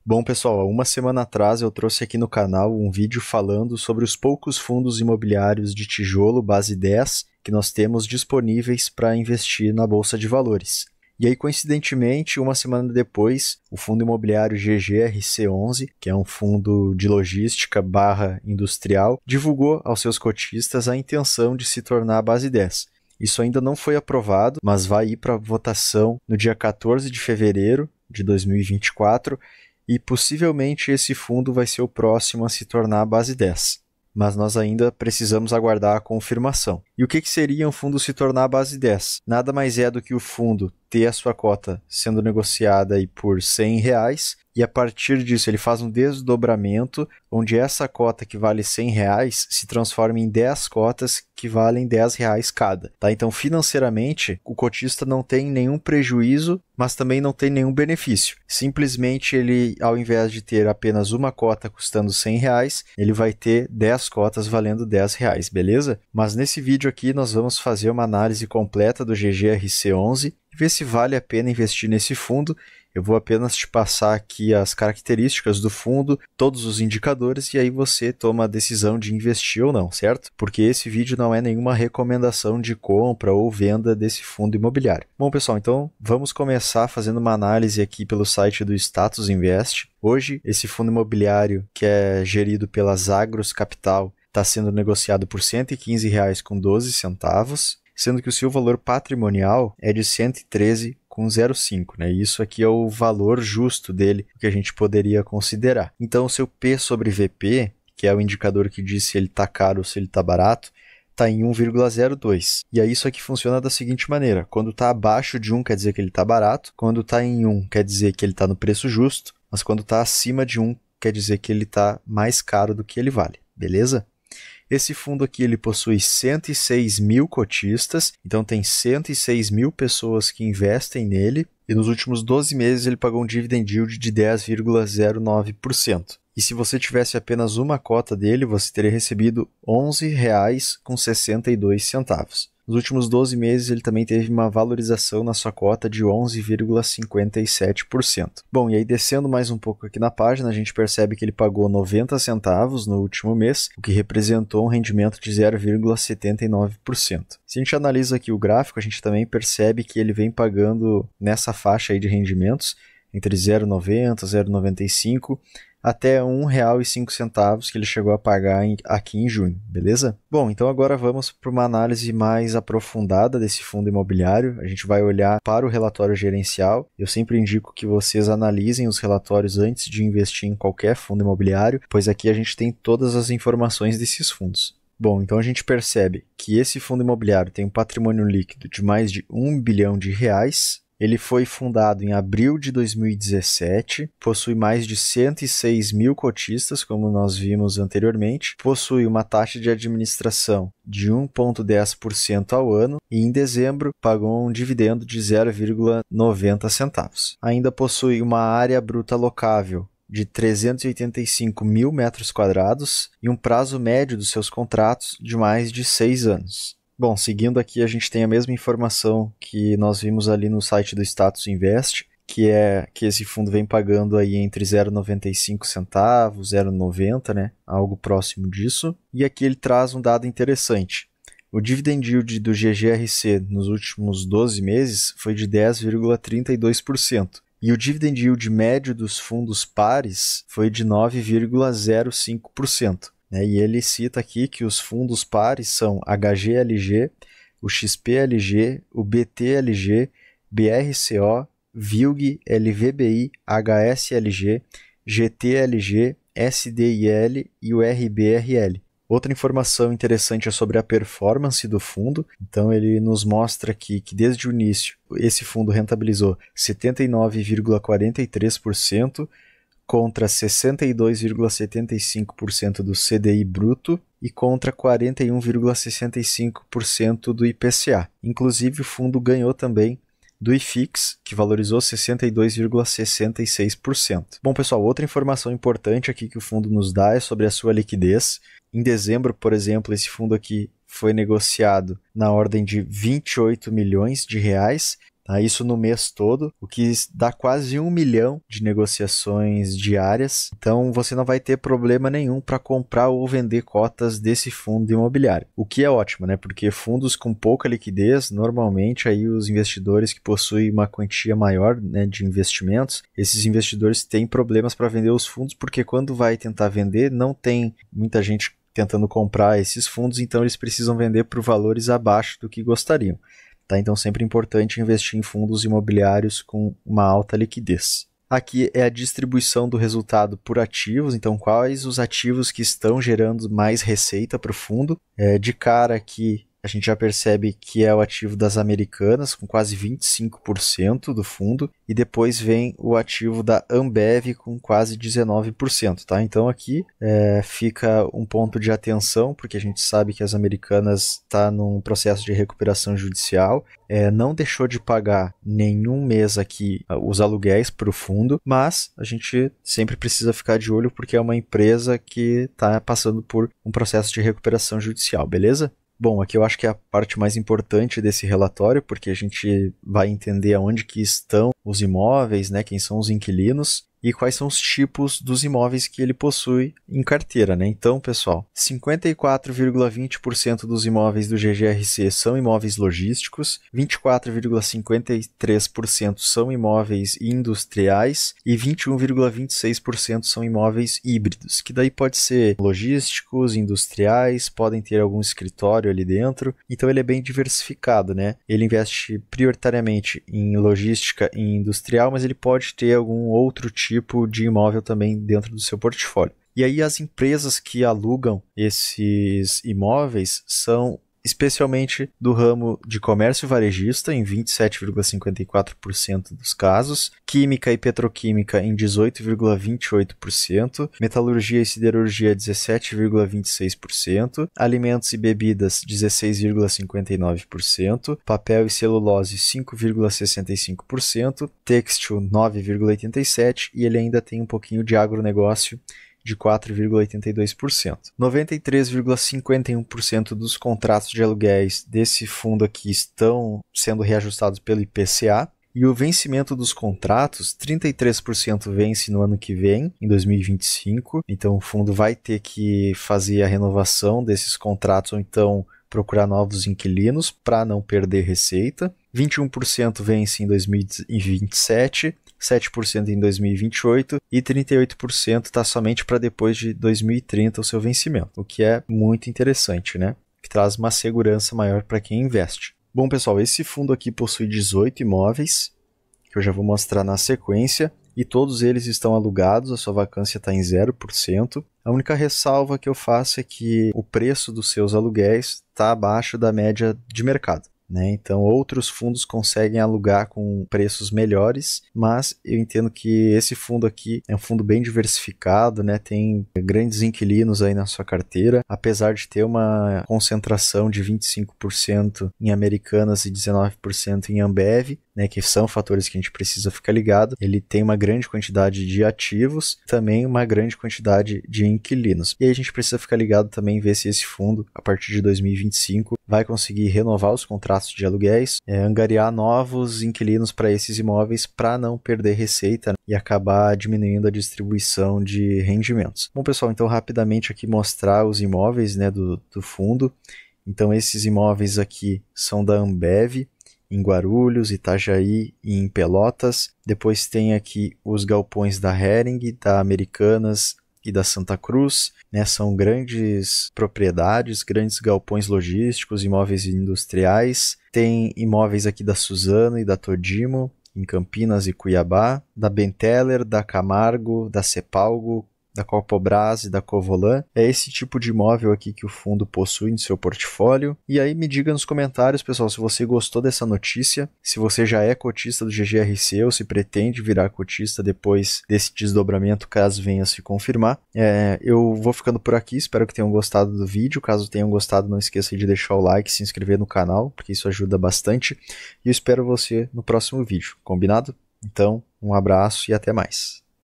Bom, pessoal, há uma semana atrás eu trouxe aqui no canal um vídeo falando sobre os poucos fundos imobiliários de tijolo base 10 que nós temos disponíveis para investir na Bolsa de Valores. E aí, coincidentemente, uma semana depois, o fundo imobiliário GGRC11, que é um fundo de logística barra industrial, divulgou aos seus cotistas a intenção de se tornar a base 10. Isso ainda não foi aprovado, mas vai ir para votação no dia 14 de fevereiro de 2024 e possivelmente esse fundo vai ser o próximo a se tornar a base 10. Mas nós ainda precisamos aguardar a confirmação. E o que seria um fundo se tornar a base 10? Nada mais é do que o fundo ter a sua cota sendo negociada aí por R$ 100 e a partir disso ele faz um desdobramento onde essa cota que vale R$ 100 se transforma em 10 cotas que valem R$ 10 cada. Tá? Então financeiramente o cotista não tem nenhum prejuízo, mas também não tem nenhum benefício. Simplesmente ele, ao invés de ter apenas uma cota custando R$ 100, ele vai ter 10 cotas valendo R$ 10, beleza? Mas nesse vídeo aqui nós vamos fazer uma análise completa do GGRC11 e ver se vale a pena investir nesse fundo. Eu vou apenas te passar aqui as características do fundo, todos os indicadores, e aí você toma a decisão de investir ou não, certo? Porque esse vídeo não é nenhuma recomendação de compra ou venda desse fundo imobiliário. Bom, pessoal, então vamos começar fazendo uma análise aqui pelo site do Status Invest. Hoje, esse fundo imobiliário, que é gerido pela Zagros Capital, está sendo negociado por R$ 115,12, sendo que o seu valor patrimonial é de 113,05, né? Isso aqui é o valor justo dele, que a gente poderia considerar. Então, o seu P sobre VP, que é o indicador que diz se ele está caro ou se ele está barato, está em 1,02. E aí isso aqui funciona da seguinte maneira: quando está abaixo de 1 quer dizer que ele está barato, quando está em 1 quer dizer que ele está no preço justo, mas quando está acima de 1 quer dizer que ele está mais caro do que ele vale, beleza? Esse fundo aqui ele possui 106 mil cotistas, então tem 106 mil pessoas que investem nele e nos últimos 12 meses ele pagou um dividend yield de 10,09%. E se você tivesse apenas uma cota dele, você teria recebido R$ 11,62. Nos últimos 12 meses, ele também teve uma valorização na sua cota de 11,57%. Bom, e aí descendo mais um pouco aqui na página, a gente percebe que ele pagou 90 centavos no último mês, o que representou um rendimento de 0,79%. Se a gente analisa aqui o gráfico, a gente também percebe que ele vem pagando nessa faixa aí de rendimentos, entre 0,90 e 0,95, até R$ 1,05 que ele chegou a pagar aqui em junho, beleza? Bom, então agora vamos para uma análise mais aprofundada desse fundo imobiliário. A gente vai olhar para o relatório gerencial. Eu sempre indico que vocês analisem os relatórios antes de investir em qualquer fundo imobiliário, pois aqui a gente tem todas as informações desses fundos. Bom, então a gente percebe que esse fundo imobiliário tem um patrimônio líquido de mais de R$ 1 bilhão. Ele foi fundado em abril de 2017, possui mais de 106 mil cotistas, como nós vimos anteriormente, possui uma taxa de administração de 1,10% ao ano e em dezembro pagou um dividendo de 0,90 centavos. Ainda possui uma área bruta locável de 385 mil metros quadrados e um prazo médio dos seus contratos de mais de 6 anos. Bom, seguindo aqui a gente tem a mesma informação que nós vimos ali no site do Status Invest, que é que esse fundo vem pagando aí entre 0,95 centavos, 0,90, né? Algo próximo disso. E aqui ele traz um dado interessante. O dividend yield do GGRC nos últimos 12 meses foi de 10,32%. E o dividend yield médio dos fundos pares foi de 9,05%. E ele cita aqui que os fundos pares são HGLG, o XPLG, o BTLG, BRCO, VILG, LVBI, HSLG, GTLG, SDIL e o RBRL. Outra informação interessante é sobre a performance do fundo. Então ele nos mostra aqui que desde o início esse fundo rentabilizou 79,43%, contra 62,75% do CDI bruto e contra 41,65% do IPCA. Inclusive, o fundo ganhou também do IFIX, que valorizou 62,66%. Bom, pessoal, outra informação importante aqui que o fundo nos dá é sobre a sua liquidez. Em dezembro, por exemplo, esse fundo aqui foi negociado na ordem de R$ 28 milhões Tá? Isso no mês todo, o que dá quase 1 milhão de negociações diárias. Então você não vai ter problema nenhum para comprar ou vender cotas desse fundo imobiliário. O que é ótimo, né? Porque fundos com pouca liquidez, normalmente aí os investidores que possuem uma quantia maior, né, de investimentos, esses investidores têm problemas para vender os fundos, porque quando vai tentar vender, não tem muita gente tentando comprar esses fundos, então eles precisam vender por valores abaixo do que gostariam. Tá? Então sempre é importante investir em fundos imobiliários com uma alta liquidez. Aqui é a distribuição do resultado por ativos, então quais os ativos que estão gerando mais receita para o fundo. De cara aqui a gente já percebe que é o ativo das Americanas, com quase 25% do fundo, e depois vem o ativo da Ambev com quase 19%. Tá? Então aqui fica um ponto de atenção, porque a gente sabe que as Americanas está num processo de recuperação judicial, não deixou de pagar nenhum mês aqui os aluguéis para o fundo, mas a gente sempre precisa ficar de olho porque é uma empresa que está passando por um processo de recuperação judicial, beleza? Bom, aqui eu acho que é a parte mais importante desse relatório, porque a gente vai entender aonde que estão os imóveis, né, quem são os inquilinos e quais são os tipos dos imóveis que ele possui em carteira, né? Então, pessoal, 54,20% dos imóveis do GGRC são imóveis logísticos, 24,53% são imóveis industriais e 21,26% são imóveis híbridos, que daí pode ser logísticos, industriais, podem ter algum escritório ali dentro. Então ele é bem diversificado, né? Ele investe prioritariamente em logística e industrial, mas ele pode ter algum outro tipo de imóvel também dentro do seu portfólio. E aí as empresas que alugam esses imóveis são especialmente do ramo de comércio varejista, em 27,54% dos casos, química e petroquímica em 18,28%, metalurgia e siderurgia 17,26%, alimentos e bebidas 16,59%, papel e celulose 5,65%, têxtil 9,87% e ele ainda tem um pouquinho de agronegócio de 4,82%. 93,51% dos contratos de aluguéis desse fundo aqui estão sendo reajustados pelo IPCA. E o vencimento dos contratos, 33% vence no ano que vem, em 2025. Então o fundo vai ter que fazer a renovação desses contratos ou então procurar novos inquilinos para não perder receita. 21% vence em 2027, 7% em 2028 e 38% está somente para depois de 2030 o seu vencimento, o que é muito interessante, né? Que traz uma segurança maior para quem investe. Bom, pessoal, esse fundo aqui possui 18 imóveis, que eu já vou mostrar na sequência, e todos eles estão alugados, a sua vacância está em 0%. A única ressalva que eu faço é que o preço dos seus aluguéis está abaixo da média de mercado. Então outros fundos conseguem alugar com preços melhores, mas eu entendo que esse fundo aqui é um fundo bem diversificado, né? Tem grandes inquilinos aí na sua carteira, apesar de ter uma concentração de 25% em Americanas e 19% em Ambev, né, que são fatores que a gente precisa ficar ligado. Ele tem uma grande quantidade de ativos, também uma grande quantidade de inquilinos. E aí a gente precisa ficar ligado também, ver se esse fundo, a partir de 2025, vai conseguir renovar os contratos de aluguéis, angariar novos inquilinos para esses imóveis para não perder receita, né, e acabar diminuindo a distribuição de rendimentos. Bom, pessoal, então rapidamente aqui mostrar os imóveis, né, do fundo. Então esses imóveis aqui são da Ambev, em Guarulhos, Itajaí e em Pelotas. Depois tem aqui os galpões da Hering, da Americanas e da Santa Cruz, né? São grandes propriedades, grandes galpões logísticos, imóveis industriais. Tem imóveis aqui da Suzano e da Todimo, em Campinas e Cuiabá, da Benteler, da Camargo, da Cepalgo, da Corpobras e da Covolan. É esse tipo de imóvel aqui que o fundo possui no seu portfólio. E aí me diga nos comentários, pessoal, se você gostou dessa notícia, se você já é cotista do GGRC ou se pretende virar cotista depois desse desdobramento, caso venha se confirmar. Eu vou ficando por aqui, espero que tenham gostado do vídeo. Caso tenham gostado, não esqueça de deixar o like e se inscrever no canal, porque isso ajuda bastante. E eu espero você no próximo vídeo, combinado? Então, um abraço e até mais.